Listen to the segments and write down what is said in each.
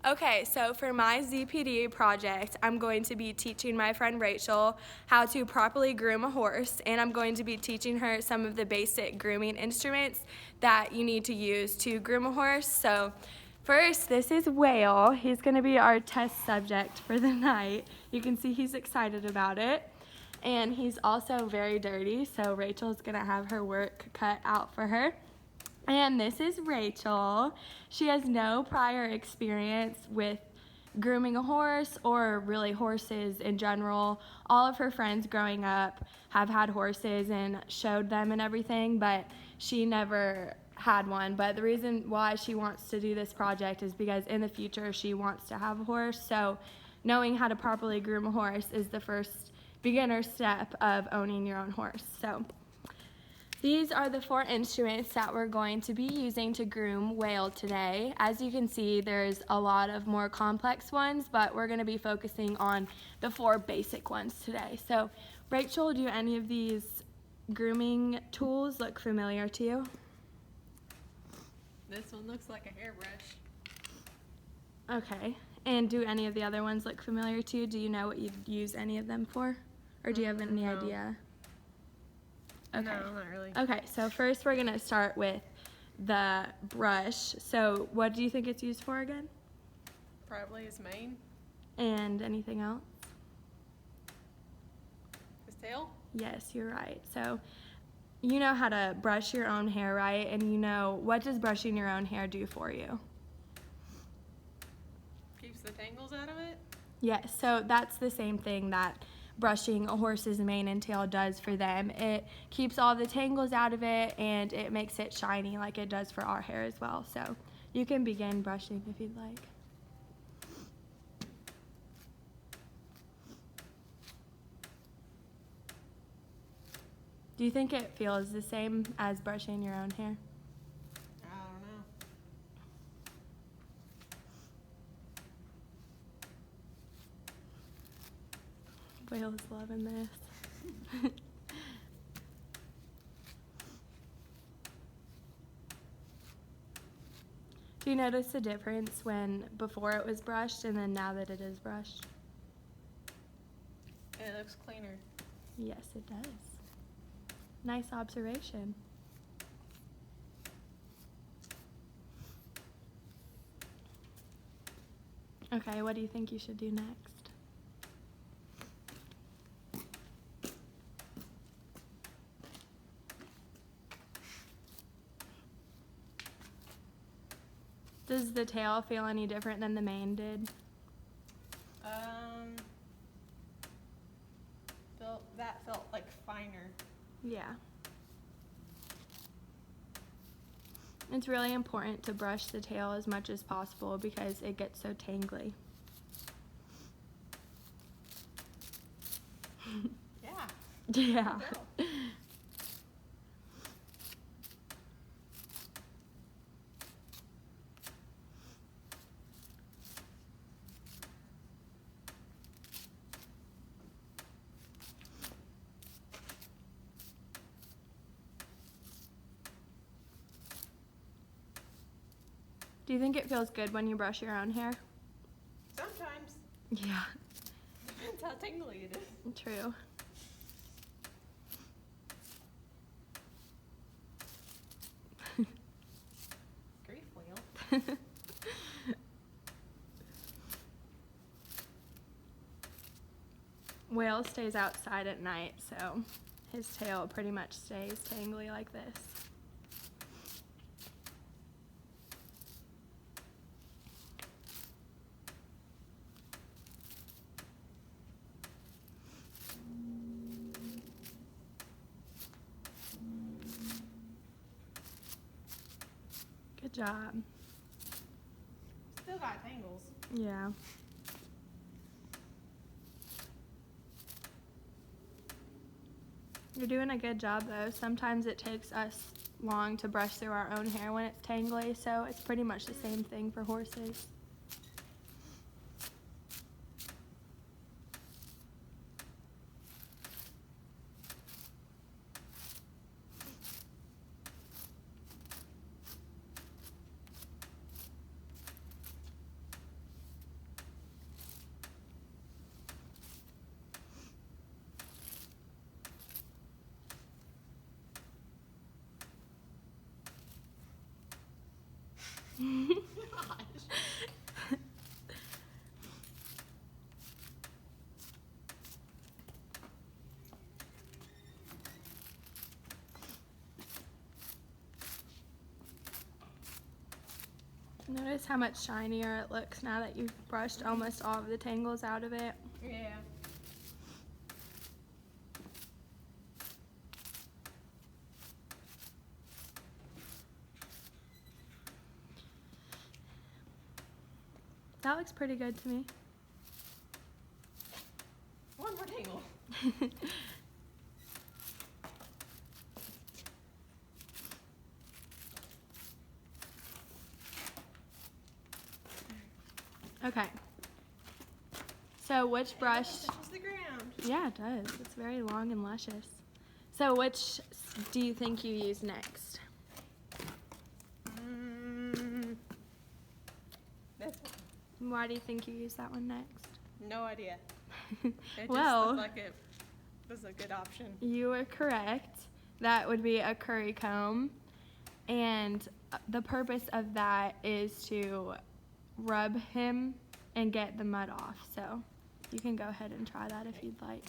Okay, so for my ZPD project, I'm going to be teaching my friend Rachel how to properly groom a horse, and I'm going to be teaching her some of the basic grooming instruments that you need to use to groom a horse. So first, this is Whale. He's going to be our test subject for the night. You can see he's excited about it. And he's also very dirty, so Rachel's going to have her work cut out for her. And this is Rachel. She has no prior experience with grooming a horse or really horses in general. All of her friends growing up have had horses and showed them and everything, but she never had one. But the reason why she wants to do this project is because in the future she wants to have a horse. So knowing how to properly groom a horse is the first beginner step of owning your own horse. So these are the 4 instruments that we're going to be using to groom Whale today. As you can see, there's a lot of more complex ones, but we're going to be focusing on the 4 basic ones today. So, Rachel, do any of these grooming tools look familiar to you? This one looks like a hairbrush. Okay. And do any of the other ones look familiar to you? Do you know what you'd use any of them for? Or do you have any idea? Okay. No, not really. Okay, so first we're going to start with the brush. So what do you think it's used for again? Probably his mane. And anything else? His tail? Yes, you're right. So you know how to brush your own hair, right? And you know, what does brushing your own hair do for you? Keeps the tangles out of it? Yes, so that's the same thing that brushing a horse's mane and tail does for them. It keeps all the tangles out of it and it makes it shiny like it does for our hair as well. So you can begin brushing if you'd like. Do you think it feels the same as brushing your own hair? I don't know. Whale's loving this. Do you notice the difference when before it was brushed and then now that it is brushed? It looks cleaner. Yes, it does. Nice observation. Okay, what do you think you should do next? Does the tail feel any different than the mane did? That felt like finer. Yeah. It's really important to brush the tail as much as possible because it gets so tangly. Yeah. Yeah. Do you think it feels good when you brush your own hair? Sometimes. Yeah. Depends how tingly it is. True. Grief wheel. Whale stays outside at night, so his tail pretty much stays tangly like this. Good job. Still got tangles. Yeah. You're doing a good job though. Sometimes it takes us long to brush through our own hair when it's tangly, so it's pretty much the same thing for horses. notice how much shinier it looks now that you've brushed almost all of the tangles out of it? Yeah. That looks pretty good to me. One more tangle. Okay. So which brush? Touches the ground. Yeah, it does. It's very long and luscious. So which do you think you use next? This one. Why do you think you use that one next? No idea. It Well, just looked like it was a good option. you are correct. That would be a curry comb. And the purpose of that is to rub him and get the mud off. So you can go ahead and try that if you'd like.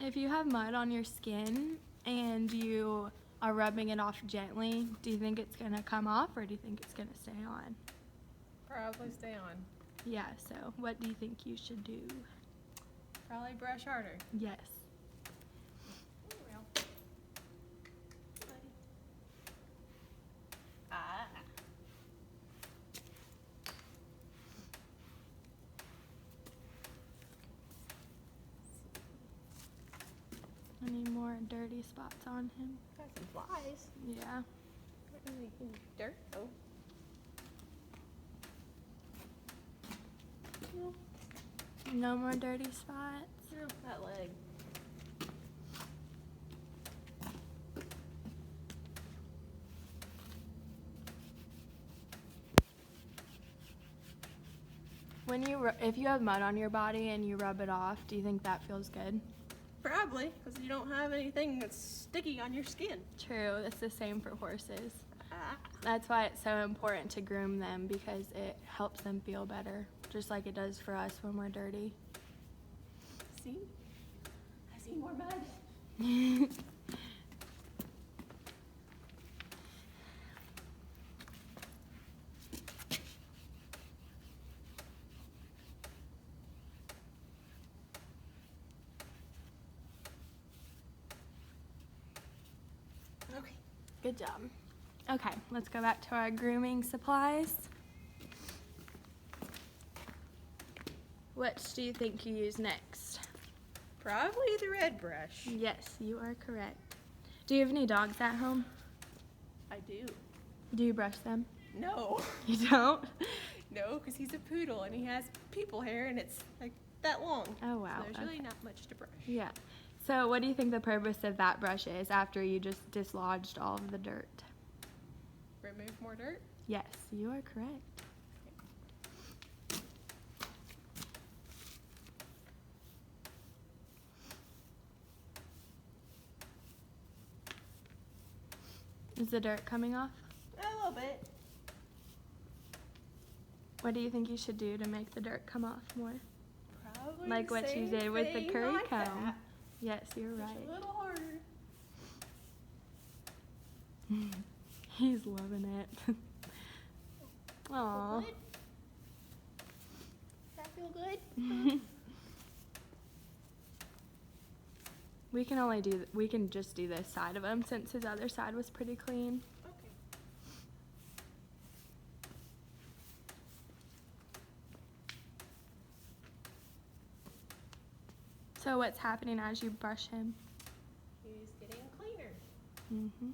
If you have mud on your skin and you are rubbing it off gently, do you think it's going to come off or do you think it's going to stay on? Probably stay on. Yeah, so what do you think you should do? Probably brush harder. Yes. Well. Ah. Any more dirty spots on him? Got some flies. Yeah. Not really any dirt though. No more dirty spots? No, that leg. When if you have mud on your body and you rub it off, do you think that feels good? Probably, because you don't have anything that's sticky on your skin. True, it's the same for horses. Ah. That's why it's so important to groom them because it helps them feel better, just like it does for us when we're dirty. See? I see more mud. Okay. Good job. Okay, let's go back to our grooming supplies. Which do you think you use next? Probably the red brush. Yes, you are correct. Do you have any dogs at home? I do. Do you brush them? No. You don't? No, because he's a poodle and he has people hair and it's like that long. Oh, wow. So there's Okay. really not much to brush. Yeah. So what do you think the purpose of that brush is after you just dislodged all of the dirt? Remove more dirt. Yes, you are correct. Is the dirt coming off? A little bit. What do you think you should do to make the dirt come off more? Probably Like the what you same did with the thing curry like comb. that. Yes, you're Just right. a little harder. He's loving it. Aw. Feel good? Does that feel good? We can just do this side of him since his other side was pretty clean. Okay. So what's happening as you brush him? He's getting cleaner. Mm-hmm.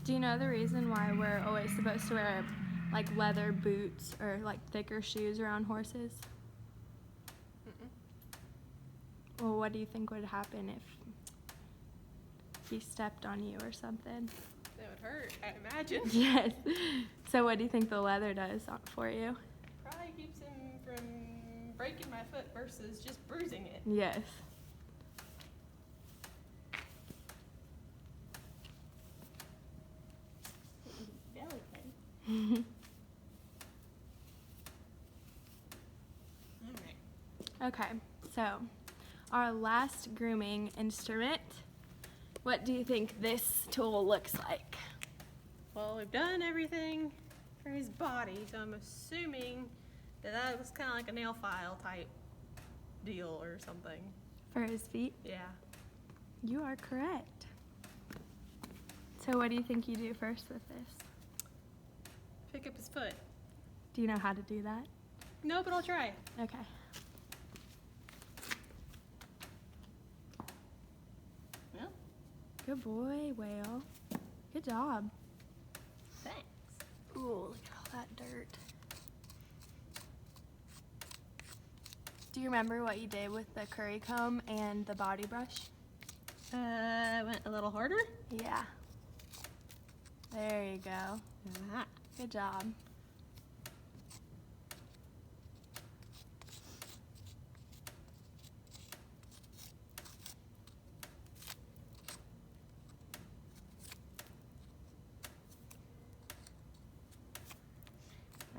Do you know the reason why we're always supposed to wear like leather boots or like thicker shoes around horses? Mm-mm. Well, what do you think would happen if he stepped on you or something. That would hurt, I imagine. Yes. So what do you think the leather does for you? Probably keeps him from breaking my foot versus just bruising it. Yes. Belly button. All right. Okay, so our last grooming instrument. What do you think this tool looks like? Well, we've done everything for his body, so I'm assuming that was kind of like a nail file type deal or something. For his feet? Yeah. You are correct. So what do you think you do first with this? Pick up his foot. Do you know how to do that? No, but I'll try. Okay. Well, Good boy, Whale. Good job. thanks. Ooh, look at all that dirt. Do you remember what you did with the curry comb and the body brush? I went a little harder. Yeah. There you go. Good job.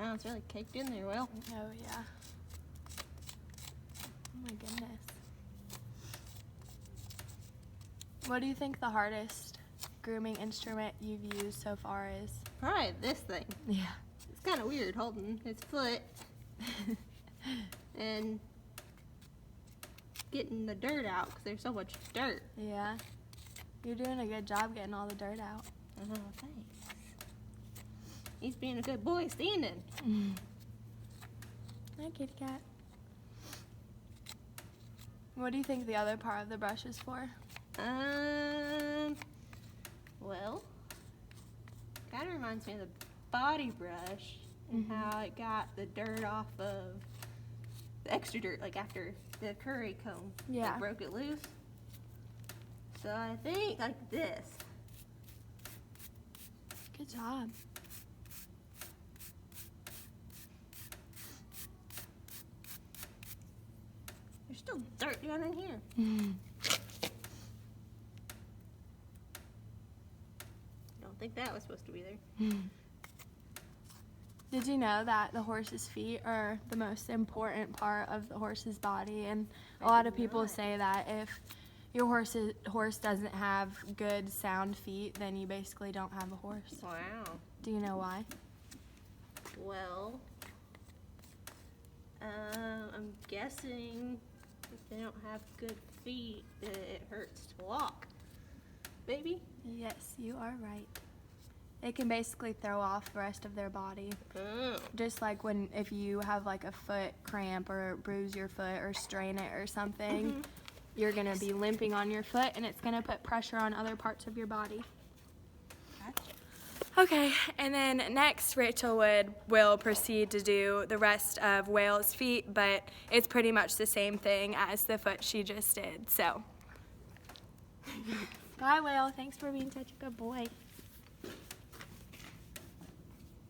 Oh, it's really caked in there, Will. Oh, yeah. Oh my goodness. What do you think the hardest grooming instrument you've used so far is? Probably this thing. Yeah. It's kind of weird holding his foot and getting the dirt out because there's so much dirt. Yeah. You're doing a good job getting all the dirt out. Oh, thanks. He's being a good boy standing. Hi, kitty cat. What do you think the other part of the brush is for? Well, kind of reminds me of the body brush and how it got the dirt off of the extra dirt, like after the curry comb Yeah. that broke it loose. So I think like this. Good job. There's still dirt down in here. Don't think that was supposed to be there. Did you know that the horse's feet are the most important part of the horse's body? And a lot of people not. say that if your horse doesn't have good sound feet, then you basically don't have a horse. Wow. Do you know why? Well, I'm guessing if they don't have good feet, that it hurts to walk. Maybe? Yes, you are right. It can basically throw off the rest of their body. Oh. Just like if you have like a foot cramp or bruise your foot or strain it or something, you're gonna be limping on your foot and it's gonna put pressure on other parts of your body. Gotcha. Okay, and then next Rachel will proceed to do the rest of Whale's feet, but it's pretty much the same thing as the foot she just did, so. Bye, Whale. Thanks for being such a good boy.